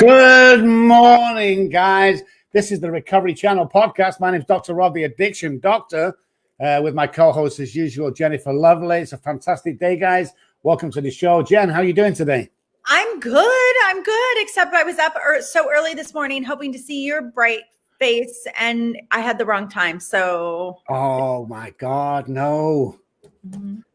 Good morning, guys. This is the Recovery Channel podcast. My name is Dr. Robb, the Addiction Doctor, with my co-host, as usual, Jennifer Lovely. It's a fantastic day, guys. Welcome to the show. Jen, how are you doing today? I'm good. Except I was up so early this morning hoping to see your bright face, and I had the wrong time. So. Oh, my God, no.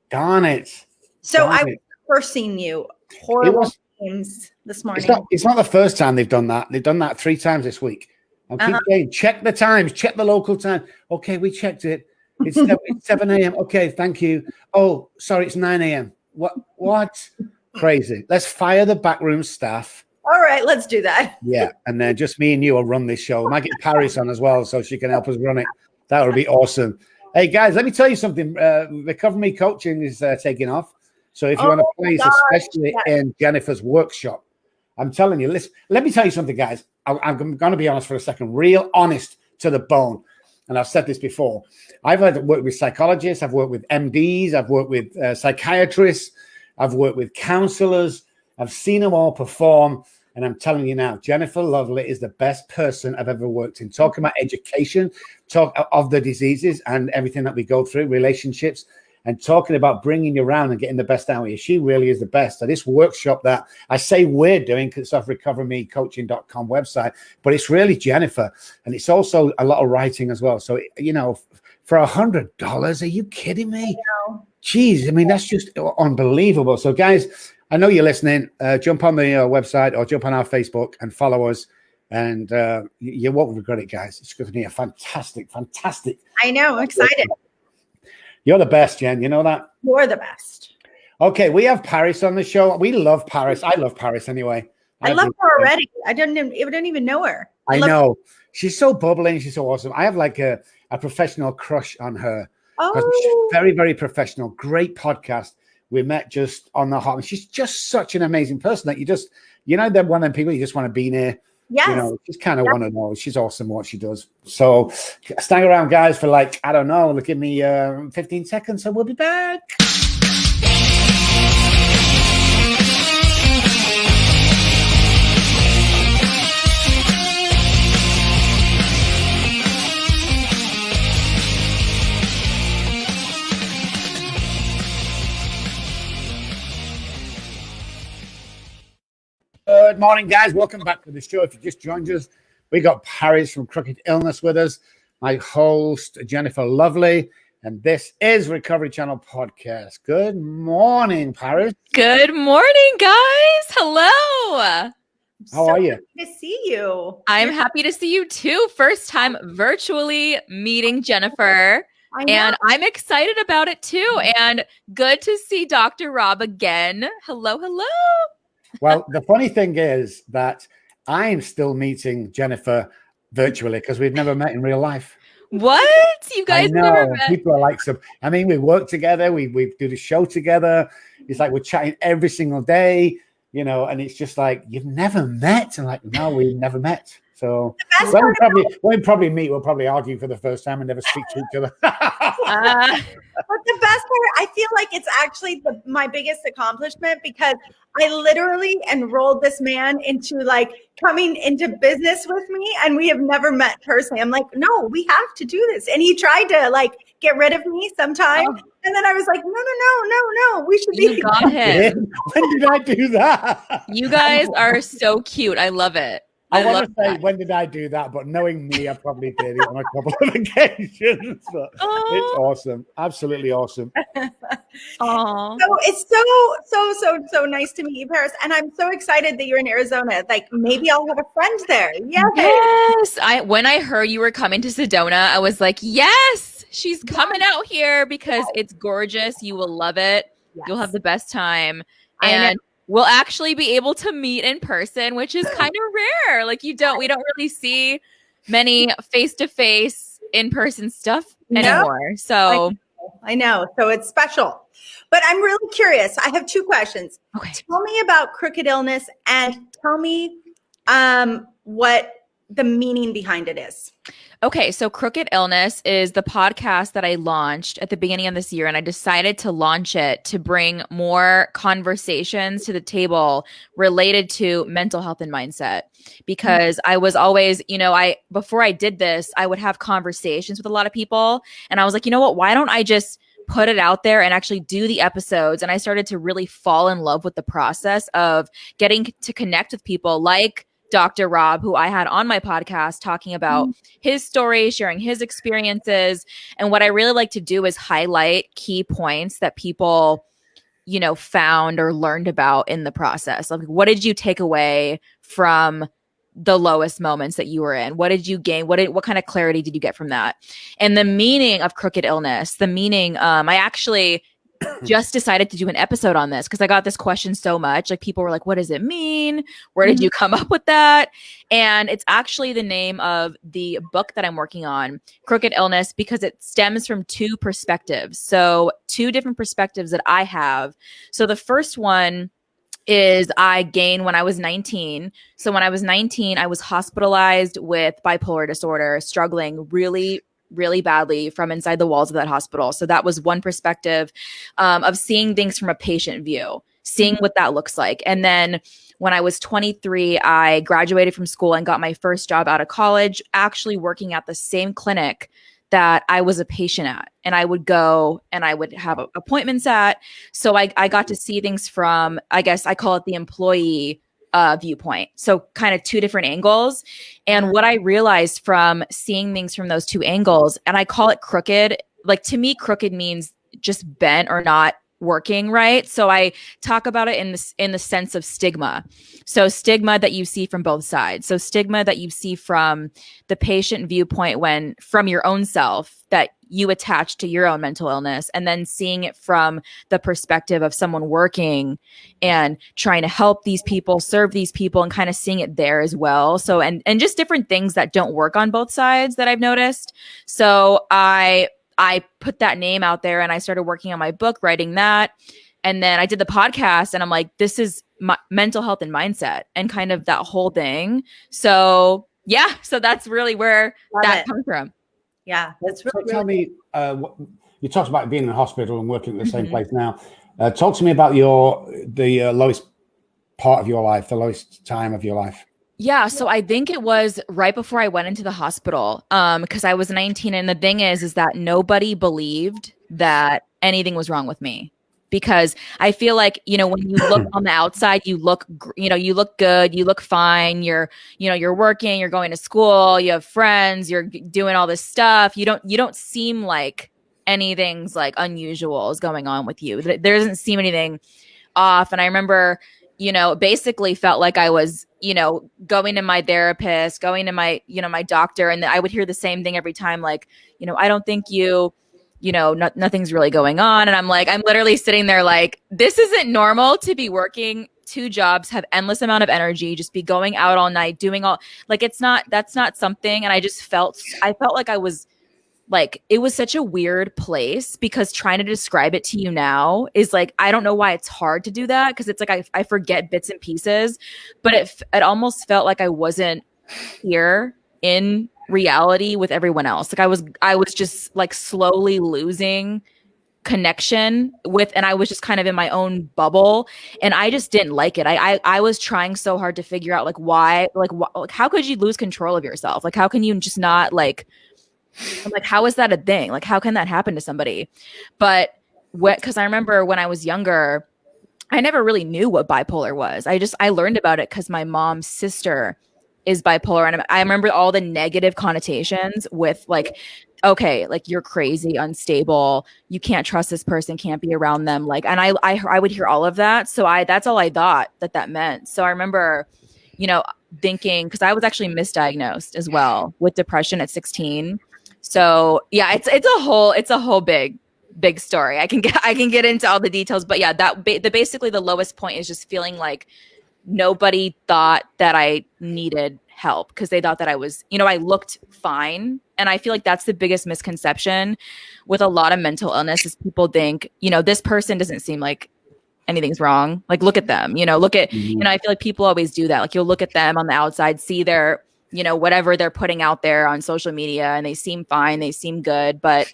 Darn it. So I was cursing you. Horrible things this morning. It's not the first time they've done that. They've done that 3 times this week. I keep saying, check the times, check the local time. Okay, we checked it. It's 7 a.m. Okay, thank you. Oh, sorry, it's 9 a.m. What? Crazy. Let's fire the backroom staff. All right, let's do that. Yeah, and then just me and you will run this show. I might get Paris on as well so she can help us run it. That would be awesome. Hey, guys, let me tell you something. Recover Me Coaching is taking off. So if you want to place, especially in Jennifer's workshop, I'm telling you, listen, let me tell you something, guys. I'm going to be honest for a second, real honest to the bone. And I've said this before. I've worked with psychologists. I've worked with MDs. I've worked with psychiatrists. I've worked with counselors. I've seen them all perform. And I'm telling you now, Jennifer Lovely is the best person I've ever worked in. Talking about education, talk of the diseases and everything that we go through, relationships, and talking about bringing you around and getting the best out of you. She really is the best. So this workshop that I say we're doing, because it's off recovermecoaching.com website, but it's really Jennifer. And it's also a lot of writing as well. So, you know, for $100, are you kidding me? Jeez, I mean, that's just unbelievable. So, guys, I know you're listening. Jump on the website or jump on our Facebook and follow us. And you won't regret it, guys. It's going to be a fantastic. I know. I'm excited. You're the best, Jen. You know that? You're the best. Okay, we have Paris on the show. We love Paris. I love Paris anyway. I love her already. I didn't even know her. I know. She's so bubbly. She's so awesome. I have like a professional crush on her. She's very, very professional. Great podcast. We met just on the hot. She's just such an amazing person that they're one of them people you just want to be near. Yes. You know, just kind of want to know. She's awesome what she does. So stay around, guys, for like, I don't know, give me 15 seconds and we'll be back. Good morning, guys. Welcome back to the show. If you just joined us, we got Paris from Crooked Illness with us, my host, Jennifer Lovely, and this is Recovery Channel Podcast. Good morning, Paris. Good morning, guys. Hello. How are you? Happy to see you. I'm happy to see you too. First time virtually meeting Jennifer. And I'm excited about it too. And good to see Dr. Robb again. Hello. Well, the funny thing is that I'm still meeting Jennifer virtually because we've never met in real life. What? You guys never met? People are like, we work together. We do the show together. It's like we're chatting every single day, you know, and it's just like, you've never met? And like, no, we've never met. So when we probably meet, we'll probably argue for the first time and never speak to each other. But the best part, I feel like it's actually my biggest accomplishment because I literally enrolled this man into like coming into business with me, and we have never met personally. I'm like, no, we have to do this. And he tried to like get rid of me sometime. And then I was like, no, we should be. You got him. When did I do that? You guys are so cute. I love it. I want to say, when did I do that? But knowing me, I probably did it on a couple of occasions. But it's awesome. Absolutely awesome. Aww. So it's so nice to meet you, Paris. And I'm so excited that you're in Arizona. Like, maybe I'll have a friend there. Yes. When I heard you were coming to Sedona, I was like, yes, she's coming out here because it's gorgeous. You will love it. Yes. You'll have the best time. And we'll actually be able to meet in person, which is kind of rare. Like we don't really see many face-to-face in-person stuff anymore. So I know. So it's special. But I'm really curious. I have 2 questions. Okay. Tell me about Crooked Illness and tell me what the meaning behind it is. Okay, so Crooked Illness is the podcast that I launched at the beginning of this year, and I decided to launch it to bring more conversations to the table related to mental health and mindset. Because I was always, before I did this, I would have conversations with a lot of people, and I was like, you know what, why don't I just put it out there and actually do the episodes? And I started to really fall in love with the process of getting to connect with people like Dr. Robb, who I had on my podcast, talking about his story, sharing his experiences. And what I really like to do is highlight key points that people, found or learned about in the process. Like, what did you take away from the lowest moments that you were in? What did you gain? What kind of clarity did you get from that? And the meaning of Crooked Illness, I actually just decided to do an episode on this because I got this question so much. Like, people were like, what does it mean? Where did you come up with that? And it's actually the name of the book that I'm working on, Crooked Illness, because it stems from two perspectives. So 2 different perspectives that I have. So the first one is I gained when I was 19. So when I was 19, I was hospitalized with bipolar disorder, struggling really badly from inside the walls of that hospital. So that was one perspective of seeing things from a patient view, seeing what that looks like. And then when I was 23, I graduated from school and got my first job out of college, actually working at the same clinic that I was a patient at. And I would go and I would have appointments at. So I got to see things from, I guess I call it the employee viewpoint. So kind of 2 different angles. And what I realized from seeing things from those 2 angles, and I call it crooked, like to me, crooked means just bent or not working right. So I talk about it in the sense of stigma. So stigma that you see from both sides. So stigma that you see from the patient viewpoint when from your own self that you attach to your own mental illness, and then seeing it from the perspective of someone working and trying to help these people, serve these people, and kind of seeing it there as well. So, and just different things that don't work on both sides that I've noticed. So I put that name out there and I started working on my book, writing that. And then I did the podcast and I'm like, this is my mental health and mindset and kind of that whole thing. So yeah, so that's really where that comes from. Yeah. That's really, so tell me, you talked about being in the hospital and working at the same place now. Talk to me about the lowest part of your life, the lowest time of your life. Yeah, so I think it was right before I went into the hospital because I was 19. And the thing is that nobody believed that anything was wrong with me, because I feel like, when you look on the outside, you look good, you look fine. You're working, you're going to school, you have friends, you're doing all this stuff. You don't seem like anything's like unusual is going on with you. There doesn't seem anything off. And I remember, basically felt like I was, going to my therapist, going to my, my doctor. And I would hear the same thing every time. Like, I don't think nothing's really going on. And I'm like, I'm literally sitting there like, this isn't normal to be working 2 jobs, have endless amount of energy, just be going out all night, doing all, like, that's not something. And I felt like I was like, it was such a weird place, because trying to describe it to you now is like, I don't know why it's hard to do that. Cause it's like, I forget bits and pieces, but it almost felt like I wasn't here in reality with everyone else. Like I was just like slowly losing connection with, and I was just kind of in my own bubble, and I just didn't like it. I was trying so hard to figure out like why, like how could you lose control of yourself? Like, how can you just not like, I'm like, how is that a thing? Like, how can that happen to somebody? But because I remember when I was younger, I never really knew what bipolar was. I learned about it because my mom's sister is bipolar. And I remember all the negative connotations with like, okay, like you're crazy, unstable, you can't trust this person, can't be around them. Like, and I would hear all of that. So that's all I thought that meant. So I remember, thinking, because I was actually misdiagnosed as well with depression at 16. So yeah, it's a whole big story. I can get into all the details, but yeah, basically the lowest point is just feeling like nobody thought that I needed help, because they thought that I was, I looked fine. And I feel like that's the biggest misconception with a lot of mental illness is people think, this person doesn't seem like anything's wrong. Like, look at them, look at, I feel like people always do that. Like, you'll look at them on the outside, see their you know, whatever they're putting out there on social media, and they seem fine, they seem good, but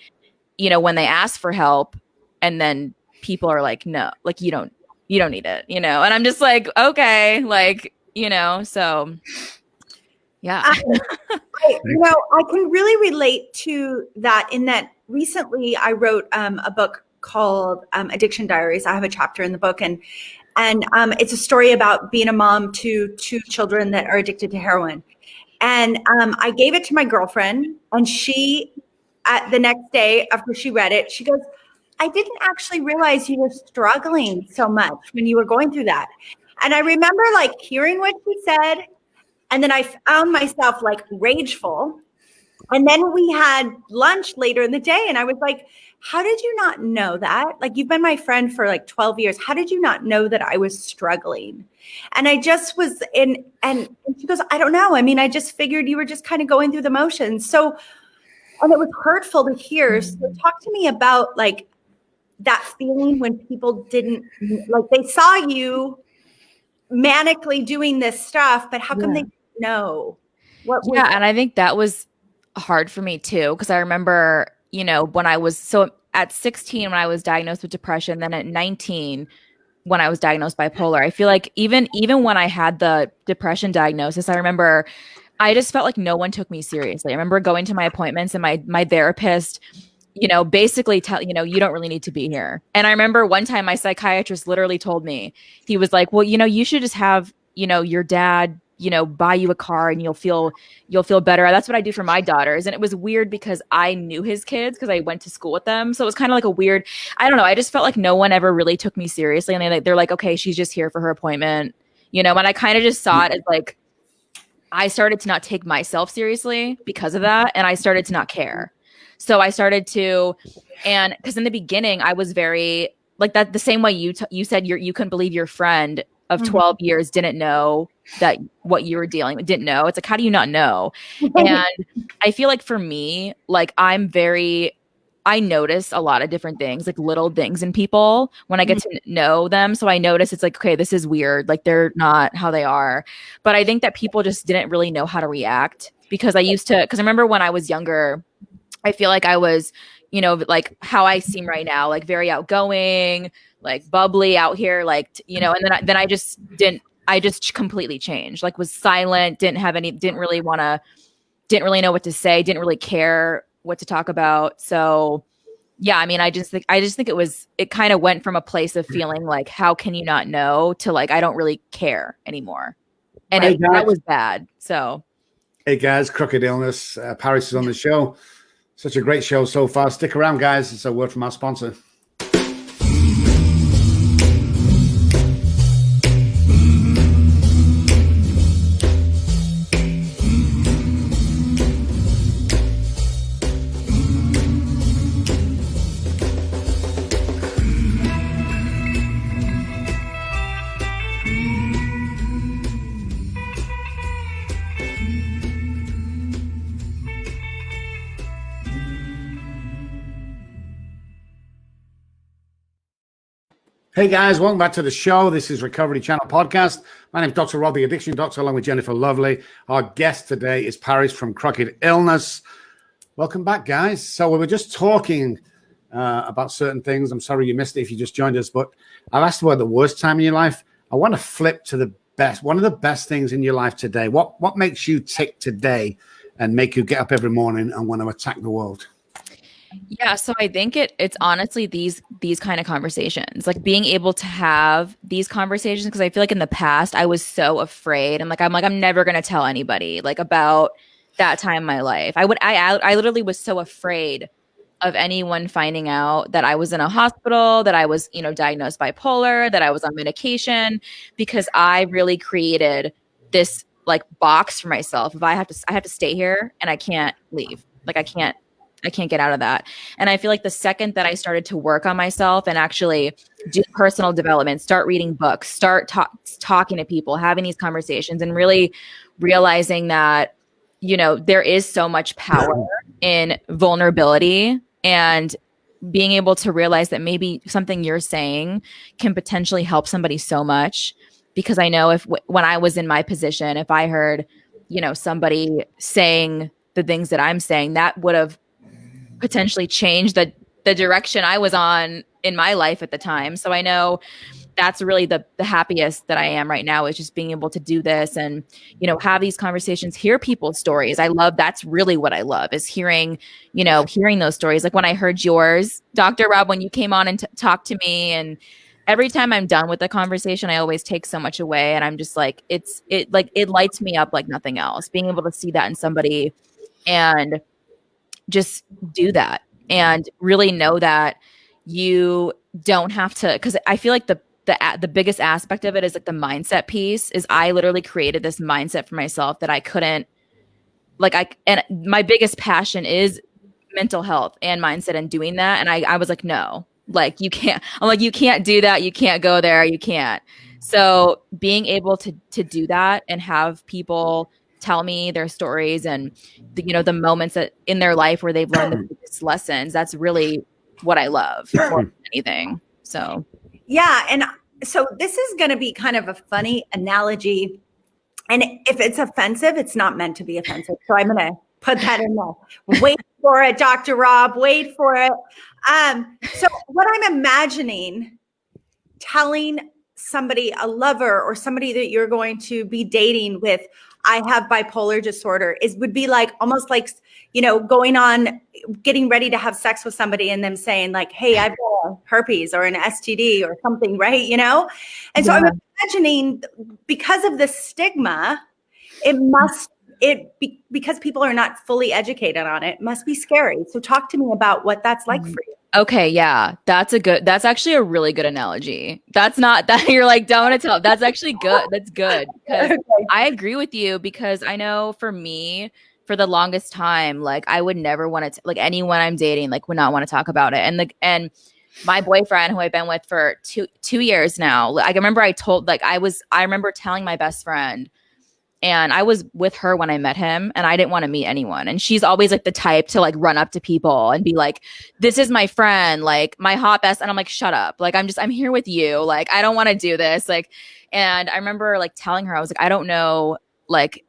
you know, when they ask for help and then people are like, no, like you don't need it, you know? And I'm just like, okay, like, you know, so yeah. I can really relate to that in that recently I wrote a book called Addiction Diaries. I have a chapter in the book, and it's a story about being a mom to 2 children that are addicted to heroin. And I gave it to my girlfriend, and she, at the next day after she read it, she goes, I didn't actually realize you were struggling so much when you were going through that. And I remember like hearing what she said, and then I found myself like rageful. And then we had lunch later in the day, and I was like, how did you not know that? Like, you've been my friend for like 12 years. How did you not know that I was struggling? And I just was in, and she goes, I don't know. I mean, I just figured you were just kind of going through the motions. So, and it was hurtful to hear. So talk to me about like that feeling when people didn't, like they saw you manically doing this stuff, but how come they didn't know? And I think that was hard for me too, because I remember, you know, when I was at 16 when I was diagnosed with depression, then at 19 when I was diagnosed bipolar. I feel like even when I had the depression diagnosis, I remember I just felt like no one took me seriously. I remember going to my appointments and my therapist, you know, basically you know, you don't really need to be here. And I remember one time my psychiatrist literally told me, he was like, well, you know, you should just have, you know, your dad, you know, buy you a car and you'll feel better. That's what I do for my daughters. And it was weird because I knew his kids because I went to school with them. So it was kind of like a weird, I don't know. I just felt like no one ever really took me seriously. And they're like, okay, she's just here for her appointment, you know, and I kind of just saw it as like, I started to not take myself seriously because of that. And I started to not care. So I started to, and because in the beginning I was very like that, the same way you said you couldn't believe your friend of 12 years didn't know that what you were dealing with, didn't know. It's like, how do you not know? And I feel like for me, like I notice a lot of different things, like little things in people when I get to know them. So I notice it's like, okay, this is weird. Like they're not how they are. But I think that people just didn't really know how to react because because I remember when I was younger, I feel like I was, you know, like how I seem right now, like very outgoing, like bubbly out here, like, you know, and then I just completely changed, like was silent, didn't really know what to say, didn't really care what to talk about. So yeah, I mean, I just think it kind of went from a place of feeling like, how can you not know, to like, I don't really care anymore. And that was bad. So. Hey guys, Crooked Illness, Paris is on the show. Such a great show so far. Stick around, guys. It's a word from our sponsor. Hey guys, welcome back to the show. This is Recovery Channel Podcast. My name is Dr. Robb, the Addiction Doctor, along with Jennifer Lovely. Our guest today is Paris from Crooked Illness. Welcome back, guys. So we were just talking about certain things. I'm sorry you missed it if you just joined us, but I've asked about the worst time in your life. I want to flip to the best, one of the best things in your life today. What makes you tick today and make you get up every morning and want to attack the world? Yeah, so I think it's honestly these kind of conversations, like being able to have these conversations, because I feel like in the past I was so afraid, and I'm never gonna tell anybody like about that time in my life. I literally was so afraid of anyone finding out that I was in a hospital, that I was, you know, diagnosed bipolar, that I was on medication, because I really created this like box for myself. If I have to stay here and I can't leave, like I can't get out of that. And I feel like the second that I started to work on myself and actually do personal development, start reading books, start talking to people, having these conversations, and really realizing that, you know, there is so much power in vulnerability, and being able to realize that maybe something you're saying can potentially help somebody so much. Because I know when I was in my position, if I heard, somebody saying the things that I'm saying, that would have potentially changed the direction I was on in my life at the time. So I know that's really the happiest that I am right now, is just being able to do this and, have these conversations, hear people's stories. That's really what I love, is hearing those stories. Like when I heard yours, Dr. Robb, when you came on and talked to me, and every time I'm done with the conversation, I always take so much away. And I'm just like, it lights me up like nothing else, being able to see that in somebody and just do that and really know that you don't have to, because I feel like the biggest aspect of it is like the mindset piece. Is I literally created this mindset for myself that I couldn't, and my biggest passion is mental health and mindset and doing that. And I was like, no, like you can't, I'm like, you can't do that. You can't go there. You can't. So being able to do that and have people tell me their stories and the moments that in their life where they've learned the biggest lessons, that's really what I love more than anything. So yeah. And so this is going to be kind of a funny analogy. And if it's offensive, it's not meant to be offensive. So I'm going to put that in there. Wait for it, Dr. Robb, wait for it. So what I'm imagining telling somebody, a lover or somebody that you're going to be dating with, I have bipolar disorder, would be like almost like, going on, getting ready to have sex with somebody and them saying like, hey, I've got herpes or an STD or something, right? And so I'm imagining, because of the stigma, because people are not fully educated on it, must be scary. So talk to me about what that's like for you. Okay, yeah, that's actually a really good analogy. That's not that you're like, don't want to tell. That's actually good. That's good. Because I agree with you, because I know for me, for the longest time, like I would never want to, like anyone I'm dating, like would not want to talk about it. And my boyfriend, who I've been with for two years now, like I remember I remember telling my best friend, and I was with her when I met him, and I didn't want to meet anyone. And she's always like the type to like run up to people and be like, this is my friend, like my hot best. And I'm like, shut up. Like, I'm here with you. Like, I don't want to do this. Like, and I remember like telling her, I was like, I don't know, like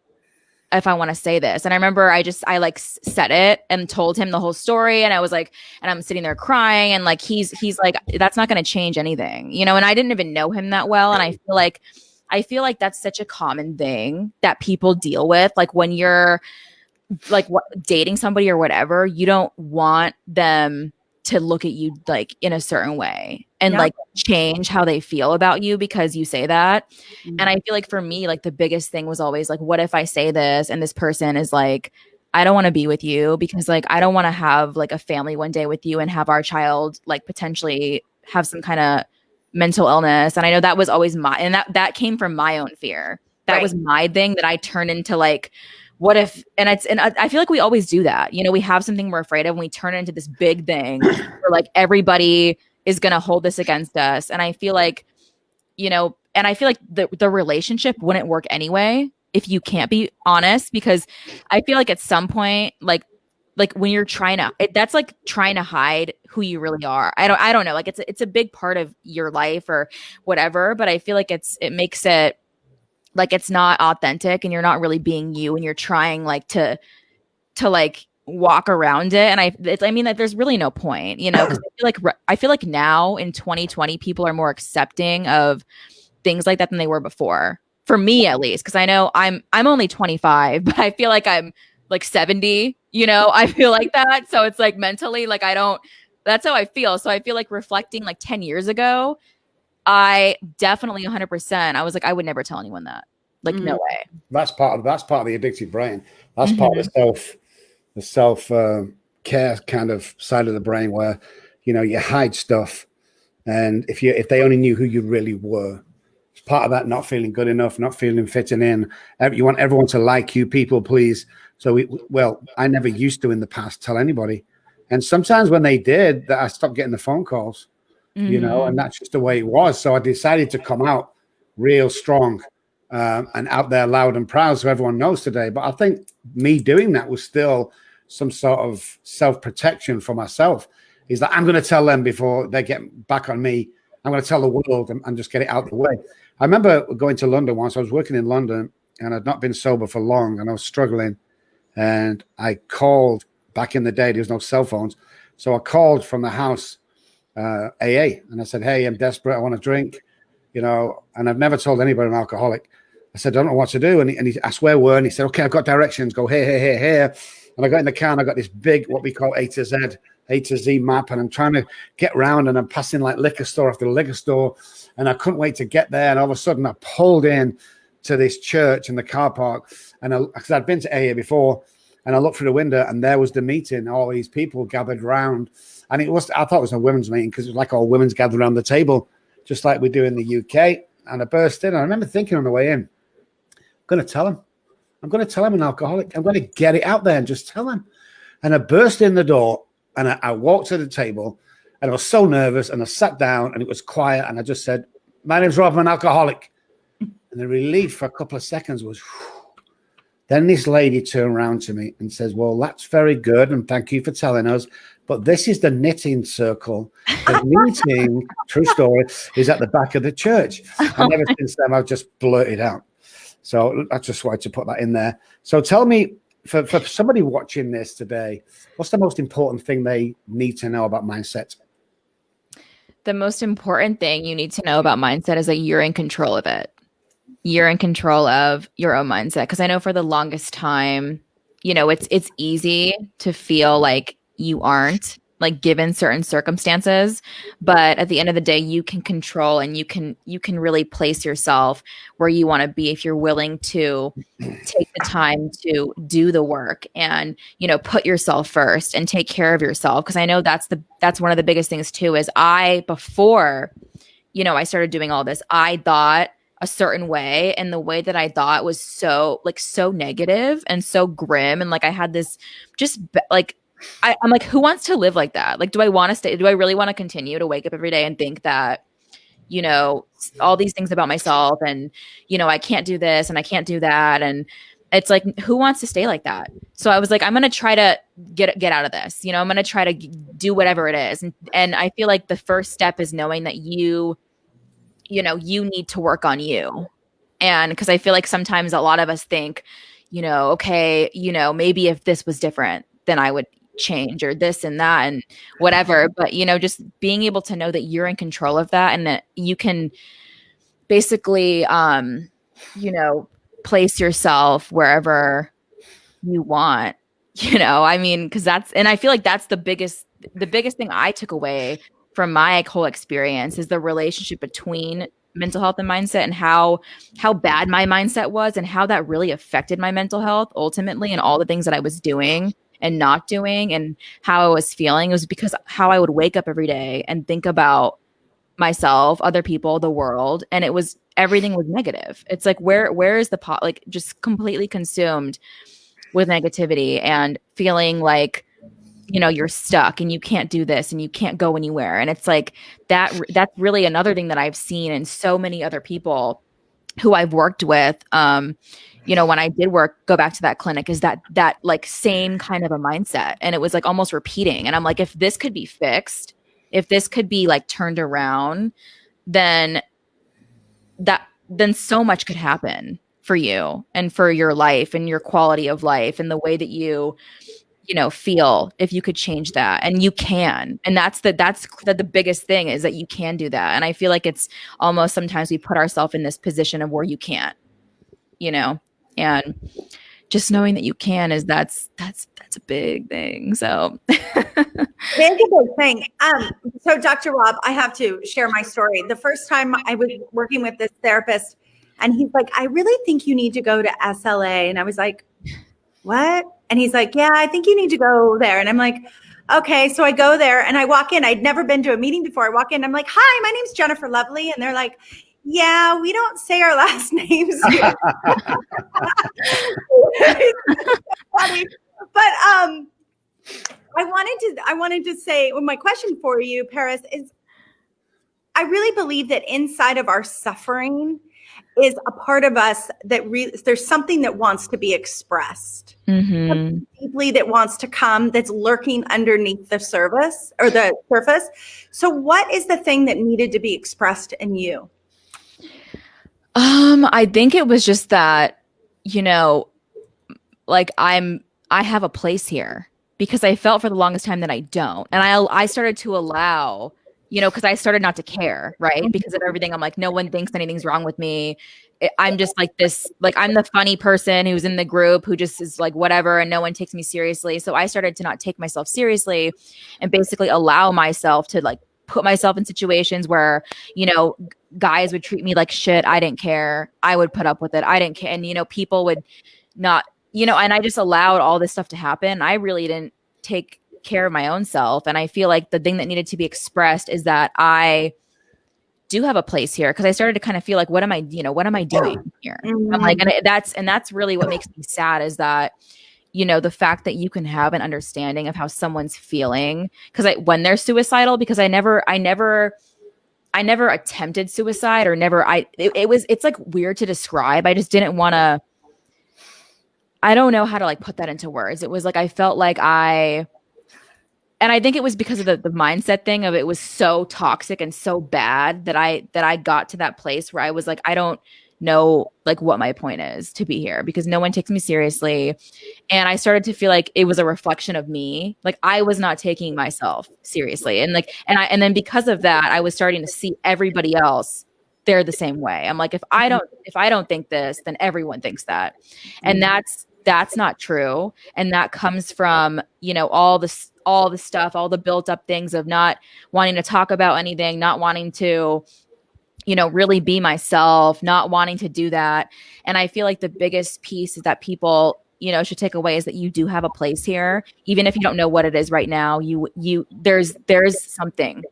if I want to say this. And I remember I like said it and told him the whole story. And I was like, and I'm sitting there crying, and like, he's like, that's not going to change anything, and I didn't even know him that well. And I feel like that's such a common thing that people deal with. Like when you're like dating somebody or whatever, you don't want them to look at you like in a certain way and like change how they feel about you because you say that. Mm-hmm. And I feel like for me, like the biggest thing was always like, what if I say this and this person is like, I don't want to be with you, because like, I don't want to have like a family one day with you and have our child like potentially have some kind of mental illness. And I know that was always and that came from my own fear. That was my thing that I turned into like, what if, and I feel like we always do that. We have something we're afraid of and we turn it into this big thing where like everybody is going to hold this against us. And I feel like, and I feel like the relationship wouldn't work anyway if you can't be honest, because I feel like at some point, like when you're that's like trying to hide who you really are. I don't know. Like it's a big part of your life or whatever, but I feel like it makes it like it's not authentic and you're not really being you, and you're trying like to like walk around it. And I mean that there's really no point, 'cause I feel like now in 2020 people are more accepting of things like that than they were before. For me at least, because I know I'm only 25, but I feel like I'm like 70, I feel like that. So it's like mentally, like that's how I feel. So I feel like reflecting like 10 years ago, I definitely 100%, I was like, I would never tell anyone that. Like, no way. That's part of the addictive brain. That's part of the self care kind of side of the brain where, you hide stuff. And if they only knew who you really were, it's part of that not feeling good enough, not feeling fitting in. You want everyone to like you, people please. So I never used to in the past tell anybody. And sometimes when they did, that I stopped getting the phone calls, and that's just the way it was. So I decided to come out real strong and out there loud and proud so everyone knows today. But I think me doing that was still some sort of self-protection for myself. Is that I'm going to tell them before they get back on me. I'm going to tell the world and just get it out of the way. I remember going to London once. I was working in London and I'd not been sober for long, and I was struggling. And I called back in the day. There was no cell phones, so I called from the house AA, and I said, "Hey, I'm desperate. I want to drink, And I've never told anybody I'm an alcoholic. I said, I don't know what to do. And he asked where were, and he said, okay, I've got directions. Go here, here, here, here. And I got in the car, and I got this big, what we call A to Z map, and I'm trying to get round, and I'm passing like liquor store after liquor store, and I couldn't wait to get there. And all of a sudden, I pulled in to this church in the car park, and because I'd been to AA before, and I looked through the window, and there was the meeting. All these people gathered round, and I thought it was a women's meeting because it was like all women's gathered around the table, just like we do in the UK. And I burst in. I remember thinking on the way in, I'm going to tell him. I'm going to tell him I'm an alcoholic. I'm going to get it out there and just tell him. And I burst in the door, and I walked to the table, and I was so nervous, and I sat down, and it was quiet, and I just said, my name's Robb, I'm an alcoholic. And the relief for a couple of seconds was, whew. Then this lady turned around to me and says, well, that's very good, and thank you for telling us, but this is the knitting circle. The meeting, true story, is at the back of the church. And ever since then, I've just blurted out. So I just wanted to put that in there. So tell me, for somebody watching this today, what's the most important thing they need to know about mindset? The most important thing you need to know about mindset is that you're in control of it. You're in control of your own mindset. Because I know for the longest time, it's easy to feel like you aren't, like, given certain circumstances, but at the end of the day, you can control, and you can really place yourself where you want to be if you're willing to take the time to do the work and, put yourself first and take care of yourself. Because I know that's one of the biggest things too, is before I started doing all this, I thought a certain way, and the way that I thought was so negative and so grim, and like I had this I'm like, who wants to live like that? Like, do I really want to continue to wake up every day and think that, all these things about myself, and, I can't do this and I can't do that. And it's like, who wants to stay like that? So I was like, I'm going to try to get out of this, I'm going to try to do whatever it is. And I feel like the first step is knowing that you need to work on you. And because I feel like sometimes a lot of us think, okay, maybe if this was different, then I would change, or this and that and whatever. But, just being able to know that you're in control of that, and that you can basically, place yourself wherever you want, because I feel like that's the biggest thing I took away from my whole experience is the relationship between mental health and mindset, and how bad my mindset was, and how that really affected my mental health ultimately, and all the things that I was doing and not doing, and how I was feeling. It was because how I would wake up every day and think about myself, other people, the world, and everything was negative. It's like, where is the pot? Like, just completely consumed with negativity and feeling like, you're stuck and you can't do this and you can't go anywhere. And it's like that's really another thing that I've seen in so many other people who I've worked with. When I did go back to that clinic, is that like same kind of a mindset. And it was like almost repeating. And I'm like, if this could be fixed, if this could be like turned around, then so much could happen for you and for your life and your quality of life and the way that you feel, if you could change that. And you can. And that's the biggest thing, is that you can do that. And I feel like it's almost sometimes we put ourselves in this position of where you can't, and just knowing that you can that's a big thing. So it's a big thing. So Dr. Robb, I have to share my story. The first time I was working with this therapist, and he's like, I really think you need to go to SLA. And I was like, what? And he's like, yeah, I think you need to go there. And I'm like, okay. So I go there and I walk in. I'd never been to a meeting before. I walk in, I'm like, hi, my name's Jennifer Lovely. And they're like, yeah, we don't say our last names here. Funny. But I wanted to say, well, my question for you, Paris, is I really believe that inside of our suffering is a part of us that there's something that wants to be expressed, something deeply that wants to come, that's lurking underneath the surface. So what is the thing that needed to be expressed in you? I think it was just that you know, like I have a place here, because I felt for the longest time that I don't. And I started to allow, because I started not to care, right? Because of everything. I'm like, no one thinks anything's wrong with me. I'm just like this, like I'm the funny person who's in the group who just is like whatever, and no one takes me seriously. So I started to not take myself seriously and basically allow myself to like put myself in situations where, guys would treat me like shit. I didn't care. I would put up with it. I didn't care. And, people would not, and I just allowed all this stuff to happen. I really didn't take care of my own self. And I feel like the thing that needed to be expressed is that I do have a place here, because I started to kind of feel like, what am I doing here? I'm like, and that's really what makes me sad, is that, the fact that you can have an understanding of how someone's feeling, because when they're suicidal, because I never attempted suicide, or it's like weird to describe. I just didn't want to, I don't know how to like put that into words. It was like, I felt like and I think it was because of the mindset thing of, it was so toxic and so bad that I got to that place where I was like, I don't know like what my point is to be here, because no one takes me seriously. And I started to feel like it was a reflection of me. Like I was not taking myself seriously. And and then because of that, I was starting to see everybody else, they're the same way. I'm like, if I don't think this, then everyone thinks that. And that's not true. And that comes from, all the stuff, all the built up things of not wanting to talk about anything, not wanting to, really be myself, not wanting to do that. And I feel like the biggest piece is that people, should take away is that you do have a place here, even if you don't know what it is right now. There's something,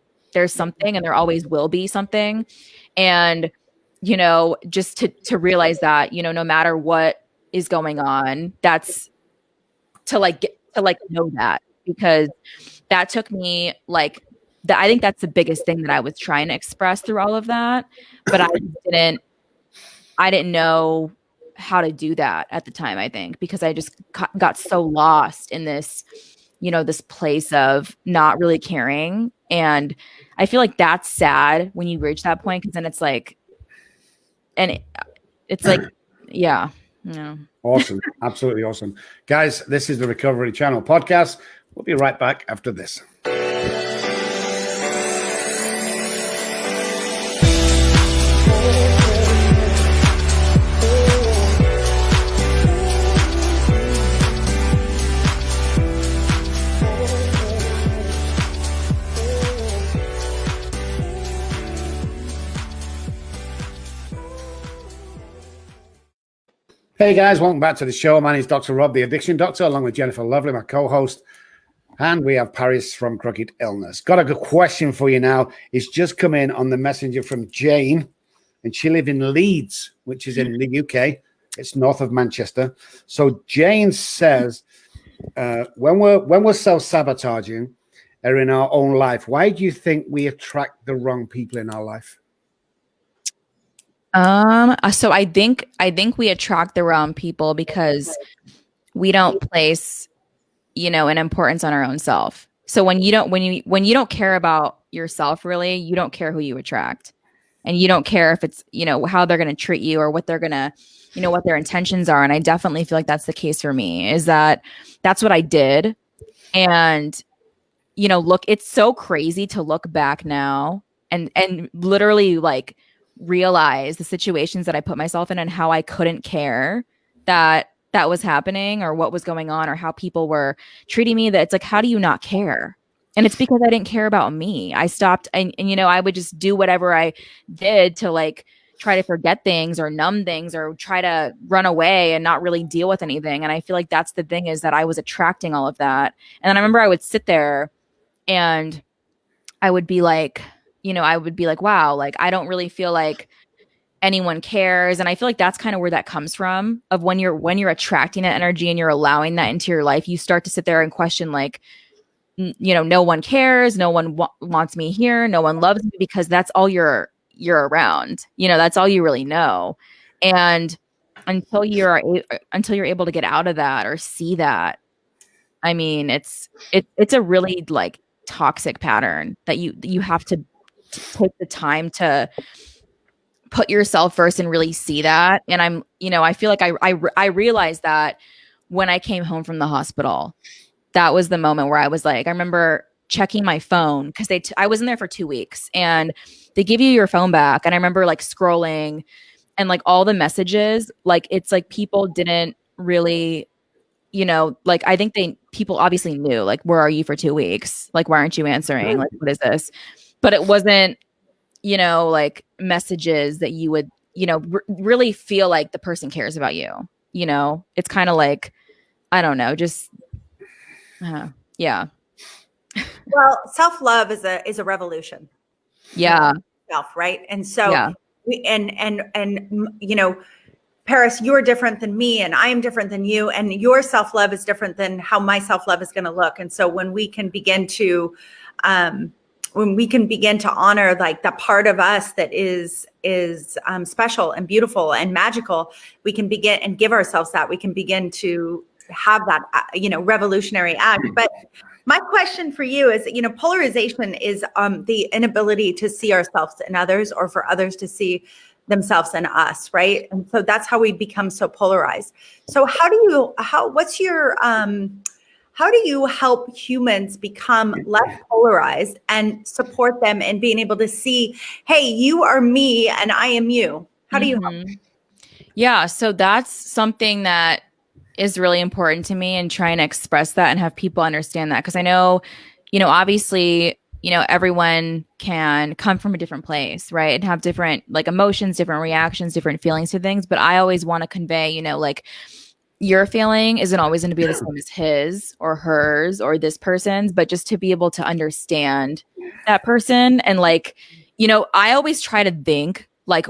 and there always will be something. And, just to realize that, no matter what is going on, that's to know that, because that took me like that. I think that's the biggest thing that I was trying to express through all of that, but I didn't know how to do that at the time, I think, because I just got so lost in this, this place of not really caring. And I feel like that's sad when you reach that point, because then it's like, and it's like, yeah. No. Awesome. Absolutely awesome. Guys, this is the Recovery Channel podcast. We'll be right back after this. Hey guys, welcome back to the show. My name is Dr. Robb, the Addiction Doctor, along with Jennifer Lovely, my co-host. And we have Paris from Crooked Illness. Got a good question for you now. It's just come in on the messenger from Jane, and she lives in Leeds, which is in the UK. It's north of Manchester. So Jane says, when we're self-sabotaging or in our own life, why do you think we attract the wrong people in our life? So I think we attract the wrong people because we don't place, an importance on our own self. So when you don't care about yourself, really, you don't care who you attract, and you don't care if it's, how they're going to treat you or what they're going to, what their intentions are. And I definitely feel like that's the case for me, is that's what I did. And, look, it's so crazy to look back now and literally like realize the situations that I put myself in and how I couldn't care that was happening or what was going on or how people were treating me. That it's like, how do you not care? And it's because I didn't care about me. I stopped and I would just do whatever I did to like try to forget things or numb things or try to run away and not really deal with anything. And I feel like that's the thing, is that I was attracting all of that. And then I remember I would sit there and I would be like, wow, like I don't really feel like anyone cares. And I feel like that's kind of where that comes from, of when you're attracting that energy and you're allowing that into your life, you start to sit there and question like, no one cares. No one wants me here. No one loves me, because that's all you're around, that's all you really know. And until you're able to get out of that or see that, I mean, it's a really like toxic pattern that you have to take the time to put yourself first and really see that. And I'm, I feel like I realized that when I came home from the hospital. That was the moment where I was like, I remember checking my phone because I was in there for 2 weeks and they give you your phone back. And I remember like scrolling and like all the messages, like it's like people didn't really, like I think people obviously knew like, where are you for 2 weeks? Like, why aren't you answering? Like, what is this? But it wasn't, like messages that you would, really feel like the person cares about you. It's kind of like, I don't know, just yeah. Well, self-love is a revolution. Yeah. Self, right? And so Paris, you're different than me and I am different than you, and your self-love is different than how my self-love is going to look. And so when we can begin to honor like the part of us that is special and beautiful and magical, we can begin and give ourselves that. We can begin to have that, revolutionary act. But my question for you is, polarization is the inability to see ourselves in others or for others to see themselves in us, right? And so that's how we become so polarized. So how do you help humans become less polarized and support them in being able to see, hey, you are me and I am you? How do you help? Yeah, so that's something that is really important to me, and trying to express that and have people understand that. Because I know, obviously, everyone can come from a different place, right? And have different like emotions, different reactions, different feelings to things. But I always want to convey, like your feeling isn't always going to be the same as his or hers or this person's, but just to be able to understand that person. And like, I always try to think like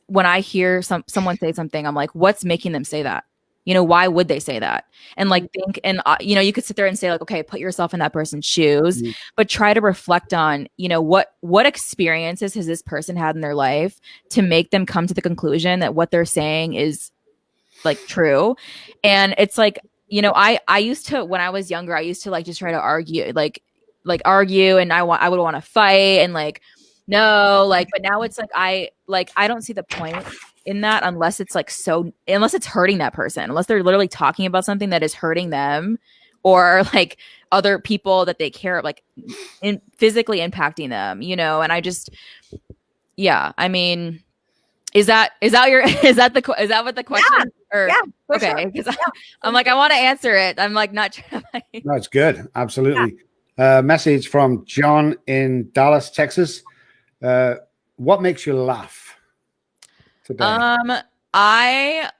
when I hear someone say something, I'm like, what's making them say that? Why would they say that? And like think, and you could sit there and say like, okay, put yourself in that person's shoes, but try to reflect on, what experiences has this person had in their life to make them come to the conclusion that what they're saying is like true. And it's like, I used to, when I was younger, I used to like just try to argue, like argue, and I would want to fight and like, no, like, but now it's like, I don't see the point in that unless it's like unless it's hurting that person, unless they're literally talking about something that is hurting them or like other people that they care, like physically impacting them, and I just, I mean, is that what the question? Okay. Because I'm like, I want to answer it. I'm like, not trying to No, it's good. Absolutely. Message from John in Dallas, Texas. What makes you laugh today? I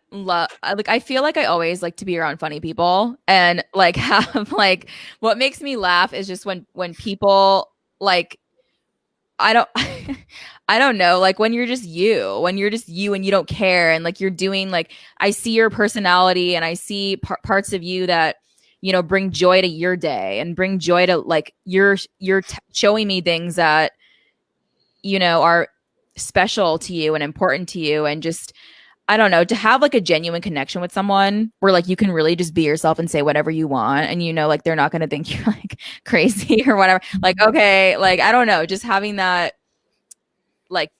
feel like I always like to be around funny people, and like have like what makes me laugh is just when people like, I don't know, like when you're just you and you don't care, and like you're doing, like I see your personality and I see parts of you that bring joy to your day and bring joy to like you're showing me things that are special to you and important to you, and just I don't know, to have like a genuine connection with someone where like you can really just be yourself and say whatever you want, and like they're not going to think you're like crazy or whatever, like okay, like I don't know, just having that like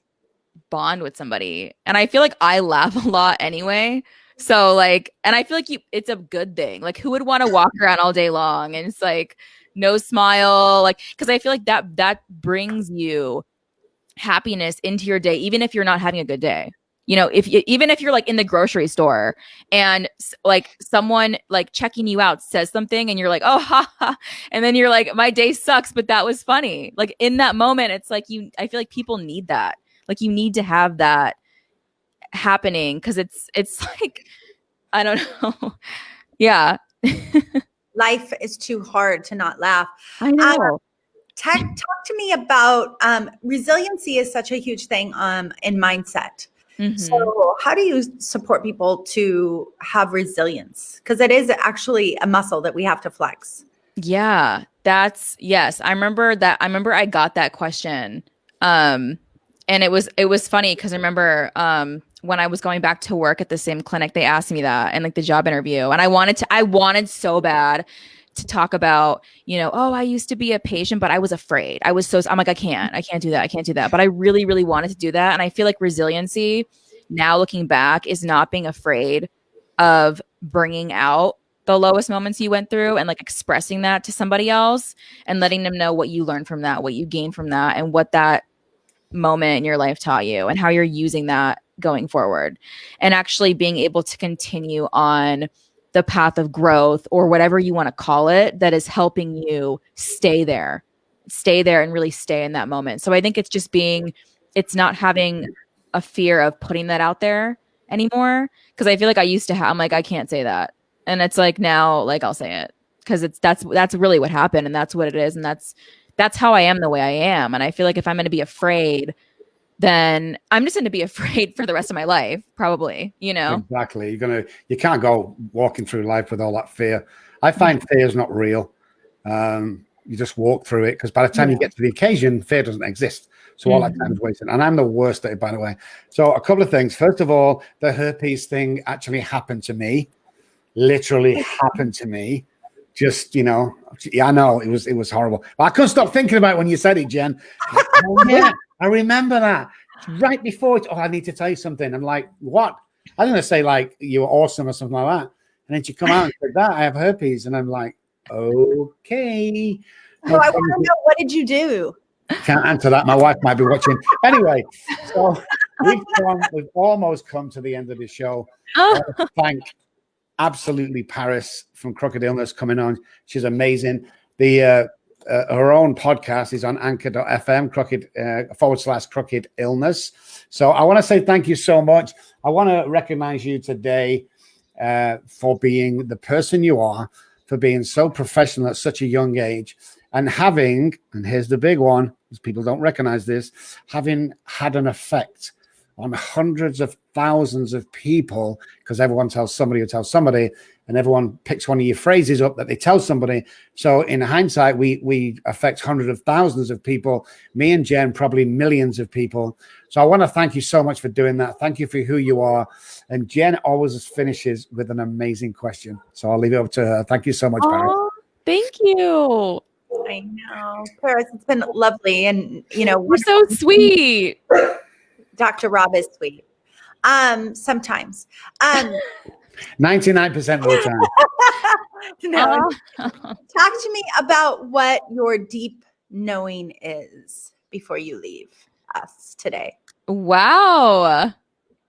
bond with somebody. And I feel like I laugh a lot anyway, so like, and I feel like it's a good thing. Like who would want to walk around all day long and it's like no smile, like, because I feel like that brings you happiness into your day, even if you're not having a good day. Even if you're like in the grocery store and like someone like checking you out says something and you're like, oh, ha, ha. And then you're like, my day sucks, but that was funny. Like in that moment, it's like I feel like people need that. Like you need to have that happening. Cause it's like, I don't know. Yeah. Life is too hard to not laugh. I know. Talk to me about resiliency is such a huge thing in mindset. Mm-hmm. So how do you support people to have resilience? Because it is actually a muscle that we have to flex. Yeah, yes. I remember I got that question. And it was funny because I remember when I was going back to work at the same clinic, they asked me that in like the job interview. And I wanted so bad to talk about, oh, I used to be a patient, but I was afraid. I'm like, I can't do that. I can't do that. But I really, really wanted to do that. And I feel like resiliency now looking back is not being afraid of bringing out the lowest moments you went through and like expressing that to somebody else and letting them know what you learned from that, what you gained from that, and what that moment in your life taught you and how you're using that going forward, and actually being able to continue on the path of growth or whatever you want to call it that is helping you stay there and really stay in that moment. So I think it's not having a fear of putting that out there anymore. Cause I feel like I used to I'm like, I can't say that. And it's like, now, like, I'll say it because that's really what happened. And that's what it is. And that's how I am the way I am. And I feel like if I'm going to be afraid, then I'm just going to be afraid for the rest of my life, probably, Exactly. You can't go walking through life with all that fear. I find fear is not real. You just walk through it because by the time you get to the occasion, fear doesn't exist. So all that time is wasted. And I'm the worst at it, by the way. So a couple of things. First of all, the herpes thing actually happened to me. Literally happened to me. Just, yeah, I know it was horrible. But I couldn't stop thinking about it when you said it, Jen. Oh, yeah, I remember that. Right before it, I need to tell you something. I'm like, what? I didn't say like you were awesome or something like that. And then she come out and said that I have herpes. And I'm like, okay. So I want to know, what did you do? Can't answer that. My wife might be watching. Anyway, so we've almost come to the end of the show. Thank absolutely Paris from Crooked Illness coming on. She's amazing. The her own podcast is on anchor.fm, /Crooked Illness. So I want to say thank you so much. I want to recognize you today for being the person you are, for being so professional at such a young age, and here's the big one, because people don't recognize this, having had an effect on hundreds of thousands of people, because everyone tells somebody who tells somebody, and everyone picks one of your phrases up that they tell somebody. So in hindsight, we affect hundreds of thousands of people. Me and Jen, probably millions of people. So I want to thank you so much for doing that. Thank you for who you are. And Jen always finishes with an amazing question. So I'll leave it up to her. Thank you so much, Paris. Thank you. I know, Paris, it's been lovely. And, we're so sweet. Dr. Robb is sweet. Sometimes. 99% of the time. No. Talk to me about what your deep knowing is before you leave us today. Wow.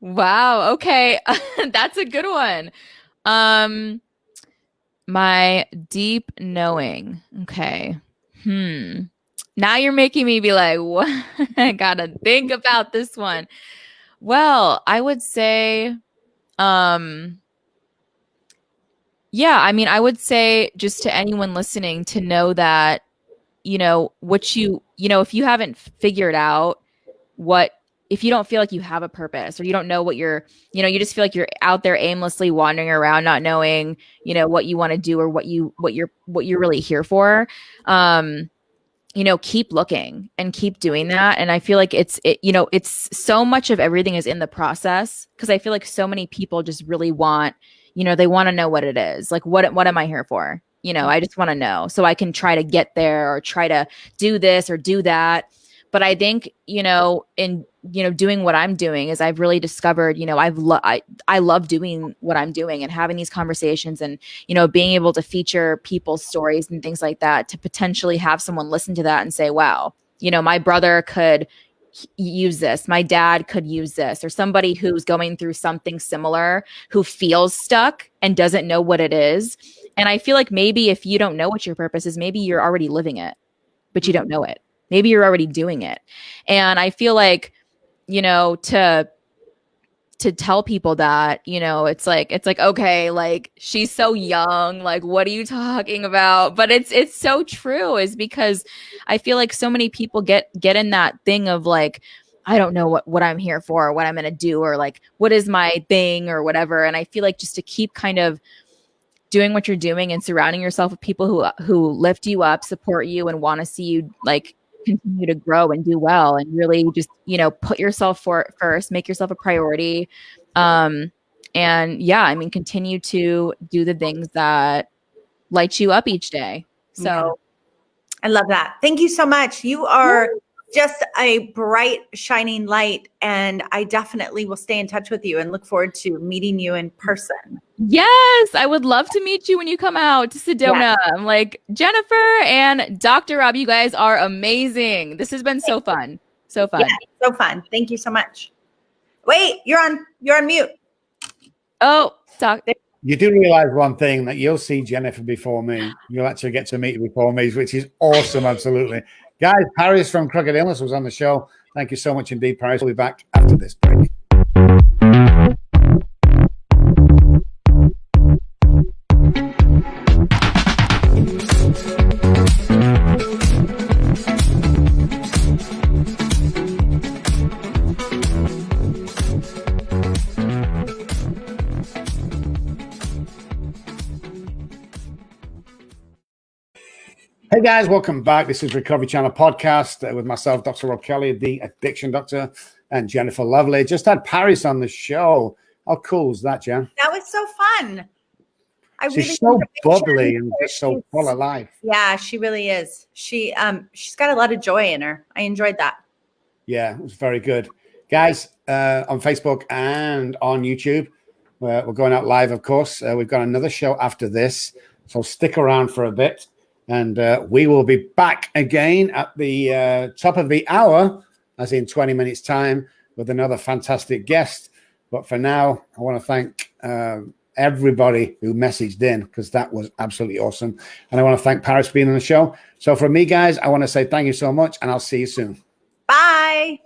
Okay. That's a good one. My deep knowing. Okay. Now you're making me be like, what? I gotta think about this one. Well, I would say, I would say just to anyone listening to know that, if you haven't figured out if you don't feel like you have a purpose, or you don't know what you just feel like you're out there aimlessly wandering around, not knowing, what you want to do or what you're really here for, keep looking and keep doing that. And I feel like it's so much of everything is in the process, because I feel like so many people just really want, they want to know what it is. Like, what am I here for? I just want to know so I can try to get there or try to do this or do that. But I think, in, doing what I'm doing is I've really discovered, I love doing what I'm doing and having these conversations and, being able to feature people's stories and things like that, to potentially have someone listen to that and say, wow, my brother could use this. My dad could use this, or somebody who's going through something similar, who feels stuck and doesn't know what it is. And I feel like maybe if you don't know what your purpose is, maybe you're already living it, but you don't know it. Maybe you're already doing it. And I feel like, to tell people that, it's like, okay, like, she's so young, like, what are you talking about? But it's so true, is because I feel like so many people get in that thing of like, I don't know what I'm here for, or what I'm going to do, or like, what is my thing or whatever. And I feel like just to keep kind of doing what you're doing and surrounding yourself with people who lift you up, support you, and want to see you like continue to grow and do well, and really just, put yourself first, make yourself a priority. And continue to do the things that, lights you up each day. So I love that. Thank you so much. You are just a bright, shining light. And I definitely will stay in touch with you and look forward to meeting you in person. Yes, I would love to meet you when you come out to Sedona. I'm like, Jennifer and Dr. Robb, you guys are amazing. This has been so fun. So fun. Yeah, so fun. Thank you so much. Wait, you're on mute. Oh, Doc. You do realize one thing, that you'll see Jennifer before me. You'll actually get to meet her before me, which is awesome. Absolutely. Guys, Paris from Crooked Illness was on the show. Thank you so much indeed, Paris. We'll be back after this break. Hey guys, welcome back. This is Recovery Channel podcast with myself, Dr. Robb Kelly, the addiction doctor, and Jennifer Lovely. Just had Paris on the show. How cool is that, Jen? That was so fun. She's so bubbly and just so full of life. Yeah, she really is. She's got a lot of joy in her. I enjoyed that. Yeah, it was very good. Guys, on Facebook and on YouTube, we're going out live, of course. We've got another show after this, so stick around for a bit. And we will be back again at the top of the hour, as in 20 minutes time, with another fantastic guest. But for now, I want to thank everybody who messaged in, because that was absolutely awesome. And I want to thank Paris for being on the show. So from me, guys, I want to say thank you so much, and I'll see you soon. Bye.